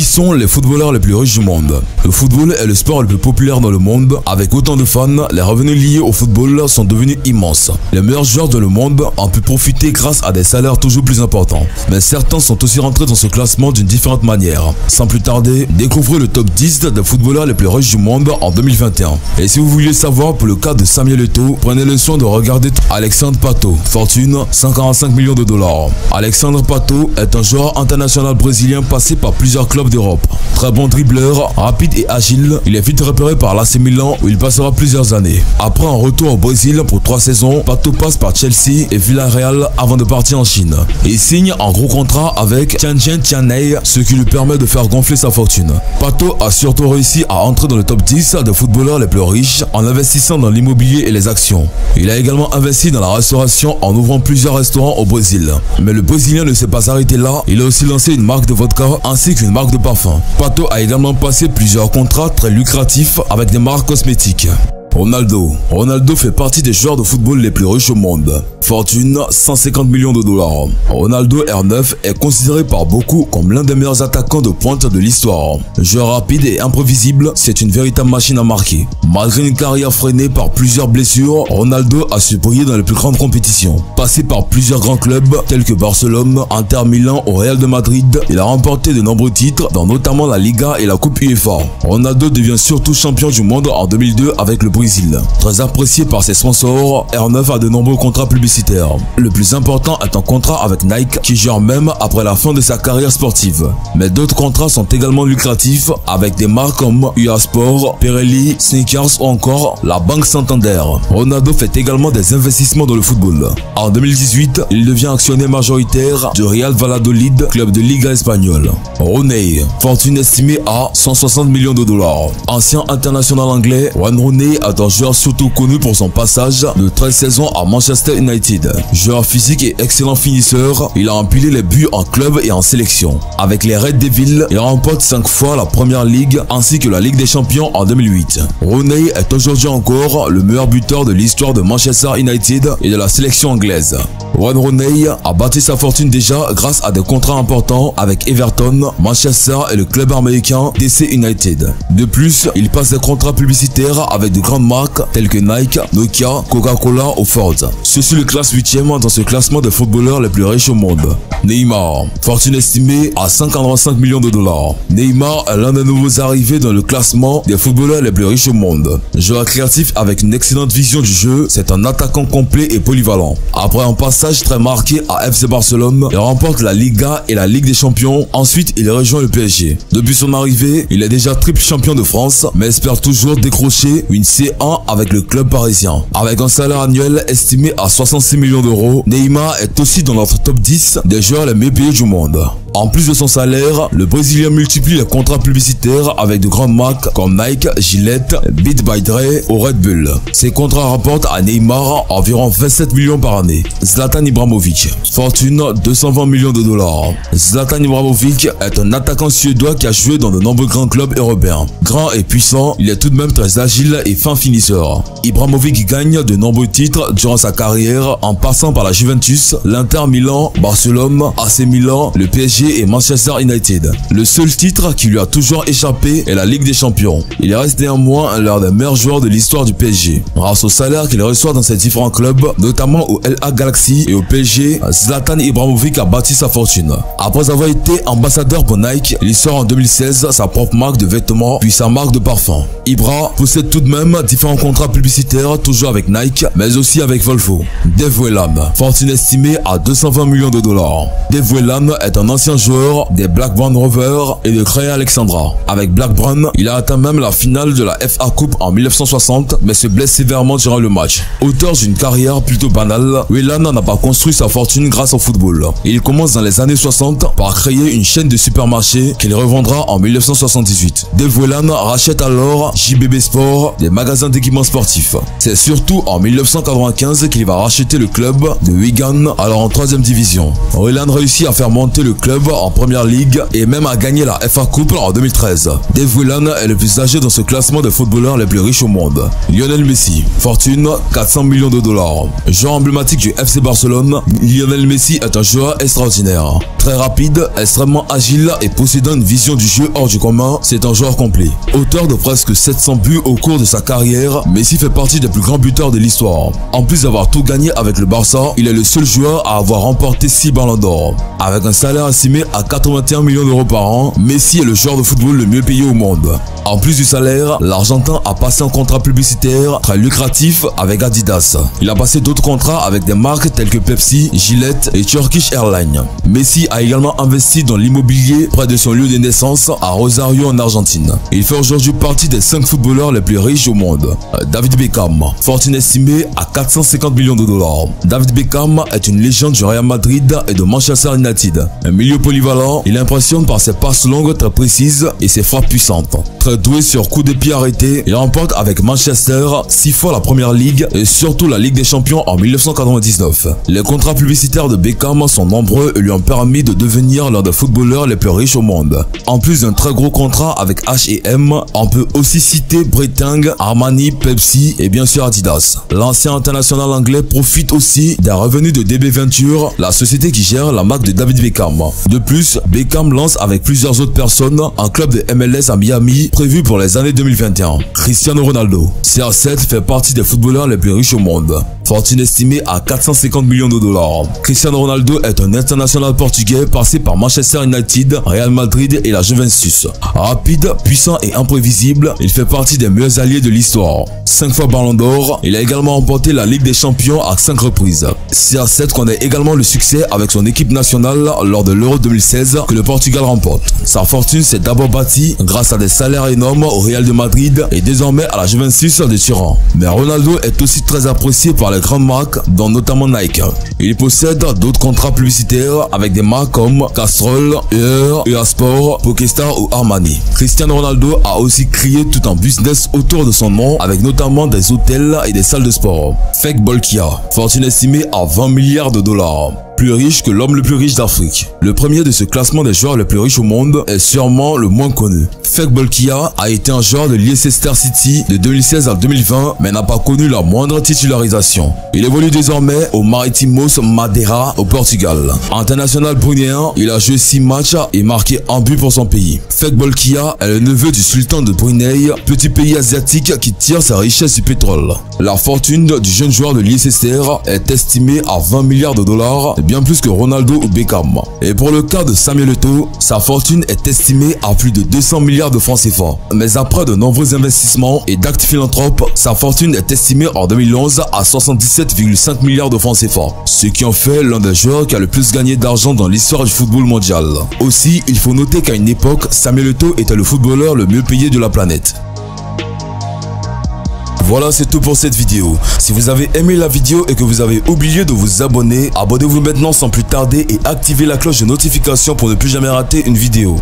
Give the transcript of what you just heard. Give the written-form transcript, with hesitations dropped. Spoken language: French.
Qui sont les footballeurs les plus riches du monde? Le football est le sport le plus populaire dans le monde. Avec autant de fans, les revenus liés au football sont devenus immenses. Les meilleurs joueurs de le monde ont pu profiter grâce à des salaires toujours plus importants. Mais certains sont aussi rentrés dans ce classement d'une différente manière. Sans plus tarder, découvrez le top 10 des footballeurs les plus riches du monde en 2021. Et si vous vouliez savoir pour le cas de Samuel Eto'o, prenez le soin de regarder Alexandre Pato, fortune 145 millions de dollars. Alexandre Pato est un joueur international brésilien passé par plusieurs clubs d'Europe. Très bon dribbleur, rapide et agile, il est vite repéré par l'AC Milan où il passera plusieurs années. Après un retour au Brésil pour 3 saisons, Pato passe par Chelsea et Villarreal avant de partir en Chine. Il signe un gros contrat avec Tianjin Tianhai, ce qui lui permet de faire gonfler sa fortune. Pato a surtout réussi à entrer dans le top 10 des footballeurs les plus riches en investissant dans l'immobilier et les actions. Il a également investi dans la restauration en ouvrant plusieurs restaurants au Brésil. Mais le Brésilien ne s'est pas arrêté là, il a aussi lancé une marque de vodka ainsi qu'une marque de parfum. Pato a également passé plusieurs contrats très lucratifs avec des marques cosmétiques. Ronaldo fait partie des joueurs de football les plus riches au monde. Fortune 150 millions de dollars. Ronaldo R9 est considéré par beaucoup comme l'un des meilleurs attaquants de pointe de l'histoire. Joueur rapide et imprévisible, c'est une véritable machine à marquer. Malgré une carrière freinée par plusieurs blessures, Ronaldo a su briller dans les plus grandes compétitions. Passé par plusieurs grands clubs tels que Barcelone, Inter Milan au Real de Madrid, il a remporté de nombreux titres dont notamment la Liga et la Coupe UEFA. Ronaldo devient surtout champion du monde en 2002 avec le Brésil. Très apprécié par ses sponsors, R9 a de nombreux contrats publicitaires. Le plus important est un contrat avec Nike qui gère même après la fin de sa carrière sportive. Mais d'autres contrats sont également lucratifs avec des marques comme UA Sport, Pirelli, Sneakers ou encore la Banque Santander. Ronaldo fait également des investissements dans le football. En 2018, il devient actionnaire majoritaire du Real Valladolid, club de Liga espagnole. Rooney, fortune estimée à 160 millions de dollars. Ancien international anglais, Wayne Rooney est un joueur surtout connu pour son passage de 13 saisons à Manchester United. Joueur physique et excellent finisseur, il a empilé les buts en club et en sélection. Avec les Red Devils, il remporte 5 fois la Première Ligue ainsi que la Ligue des Champions en 2008. Rooney est aujourd'hui encore le meilleur buteur de l'histoire de Manchester United et de la sélection anglaise. Wayne Rooney a bâti sa fortune déjà grâce à des contrats importants avec Everton, Manchester et le club américain DC United. De plus, il passe des contrats publicitaires avec de grandes marques telles que Nike, Nokia, Coca-Cola ou Ford. Ceci le classe 8e dans ce classement des footballeurs les plus riches au monde. Neymar, fortune estimée à 145 millions de dollars. Neymar est l'un des nouveaux arrivés dans le classement des footballeurs les plus riches au monde. Joueur créatif avec une excellente vision du jeu, c'est un attaquant complet et polyvalent. Après un passage très marqué à FC Barcelone, il remporte la Liga et la Ligue des Champions. Ensuite, il rejoint le PSG. Depuis son arrivée, il est déjà triple champion de France, mais espère toujours décrocher une C1 avec le club parisien. Avec un salaire annuel estimé à 66 millions d'euros, Neymar est aussi dans notre top 10 des joueurs les mieux payés du monde. En plus de son salaire, le Brésilien multiplie les contrats publicitaires avec de grandes marques comme Nike, Gillette, Beat by Dre ou Red Bull. Ces contrats rapportent à Neymar environ 27 millions par année. Zlatan Ibrahimovic, fortune 220 millions de dollars. Zlatan Ibrahimovic est un attaquant suédois qui a joué dans de nombreux grands clubs européens. Grand et puissant, il est tout de même très agile et fin finisseur. Ibrahimovic gagne de nombreux titres durant sa carrière en passant par la Juventus, l'Inter Milan, Barcelone, AC Milan, le PSG et Manchester United. Le seul titre qui lui a toujours échappé est la Ligue des Champions. Il reste néanmoins l'un des meilleurs joueurs de l'histoire du PSG. Grâce au salaire qu'il reçoit dans ses différents clubs, notamment au LA Galaxy et au PSG, Zlatan Ibrahimovic a bâti sa fortune. Après avoir été ambassadeur pour Nike, il sort en 2016 sa propre marque de vêtements puis sa marque de parfum. Ibra possède tout de même différents contrats publicitaires, toujours avec Nike, mais aussi avec Volvo. Dave Whelan, fortune estimée à 220 millions de dollars. Dave Whelan est un ancien joueur des Blackburn Rovers et de Creia Alexandra. Avec Blackburn, il a atteint même la finale de la FA Cup en 1960, mais se blesse sévèrement durant le match. Auteur d'une carrière plutôt banale, Whelan n'a pas construit sa fortune grâce au football. Il commence dans les années 60 par créer une chaîne de supermarchés qu'il revendra en 1978. Dave Whelan rachète alors JBB Sport, des magasins d'équipements sportifs. C'est surtout en 1995 qu'il va racheter le club de Wigan, alors en 3e division. Whelan réussit à faire monter le club club en première ligue et même a gagné la FA Cup en 2013. Dave Whelan est le plus âgé dans ce classement des footballeurs les plus riches au monde. Lionel Messi, fortune 400 millions de dollars. Joueur emblématique du FC Barcelone, Lionel Messi est un joueur extraordinaire. Très rapide, extrêmement agile et possédant une vision du jeu hors du commun, c'est un joueur complet. Auteur de presque 700 buts au cours de sa carrière, Messi fait partie des plus grands buteurs de l'histoire. En plus d'avoir tout gagné avec le Barça, il est le seul joueur à avoir remporté 6 ballons d'or. Avec un salaire estimé à 81 millions d'euros par an, Messi est le joueur de football le mieux payé au monde. En plus du salaire, l'Argentin a passé un contrat publicitaire très lucratif avec Adidas. Il a passé d'autres contrats avec des marques telles que Pepsi, Gillette et Turkish Airlines. Messi a également investi dans l'immobilier près de son lieu de naissance à Rosario en Argentine. Il fait aujourd'hui partie des 5 footballeurs les plus riches au monde. David Beckham, fortune estimée à 450 millions de dollars. David Beckham est une légende du Real Madrid et de Manchester United. Un milieu polyvalent, il impressionne par ses passes longues très précises et ses frappes puissantes. Très doué sur coup de pied arrêté, il remporte avec Manchester 6 fois la première ligue et surtout la Ligue des Champions en 1999. Les contrats publicitaires de Beckham sont nombreux et lui ont permis de devenir l'un des footballeurs les plus riches au monde. En plus d'un très gros contrat avec H&M, on peut aussi citer Breitling, Armani, Pepsi et bien sûr Adidas. L'ancien international anglais profite aussi des revenus de DB Venture, la société qui gère la marque de David Beckham. De plus, Beckham lance avec plusieurs autres personnes un club de MLS à Miami prévu pour les années 2021. Cristiano Ronaldo. CR7 fait partie des footballeurs les plus riches au monde. Fortune estimée à 450 millions de dollars. Cristiano Ronaldo est un international portugais passé par Manchester United, Real Madrid et la Juventus. Rapide, puissant et imprévisible, il fait partie des meilleurs alliés de l'histoire. 5 fois Ballon d'Or, il a également remporté la Ligue des Champions à 5 reprises. CR7 connaît également le succès avec son équipe nationale lors de l'Euro 2016 que le Portugal remporte. Sa fortune s'est d'abord bâtie grâce à des salaires énormes au Real de Madrid et désormais à la Juventus de Turin. Mais Ronaldo est aussi très apprécié par les grandes marques, dont notamment Nike. Il possède d'autres contrats publicitaires avec des marques comme Castrol, EA Sport, Pokéstar ou Armani. Cristiano Ronaldo a aussi créé tout un business autour de son nom avec notamment des hôtels et des salles de sport. Fek Bolkia, fortune estimée à 20 milliards de dollars. Plus riche que l'homme le plus riche d'Afrique. Le premier de ce classement des joueurs les plus riches au monde est sûrement le moins connu. Fek Bolkia a été un joueur de Leicester City de 2016 à 2020 mais n'a pas connu la moindre titularisation. Il évolue désormais au Maritimos Madeira au Portugal. International brunéen, il a joué 6 matchs et marqué un but pour son pays. Fek Bolkia est le neveu du sultan de Brunei, petit pays asiatique qui tire sa richesse du pétrole. La fortune du jeune joueur de Leicester est estimée à 20 milliards de dollars, bien plus que Ronaldo ou Beckham. Et pour le cas de Samuel Eto'o, sa fortune est estimée à plus de 200 milliards de francs CFA. Mais après de nombreux investissements et d'actes philanthropes, sa fortune est estimée en 2011 à 77,5 milliards de francs CFA, ce qui en fait l'un des joueurs qui a le plus gagné d'argent dans l'histoire du football mondial. Aussi, il faut noter qu'à une époque, Samuel Eto'o était le footballeur le mieux payé de la planète. Voilà, c'est tout pour cette vidéo. Si vous avez aimé la vidéo et que vous avez oublié de vous abonner, abonnez-vous maintenant sans plus tarder et activez la cloche de notification pour ne plus jamais rater une vidéo.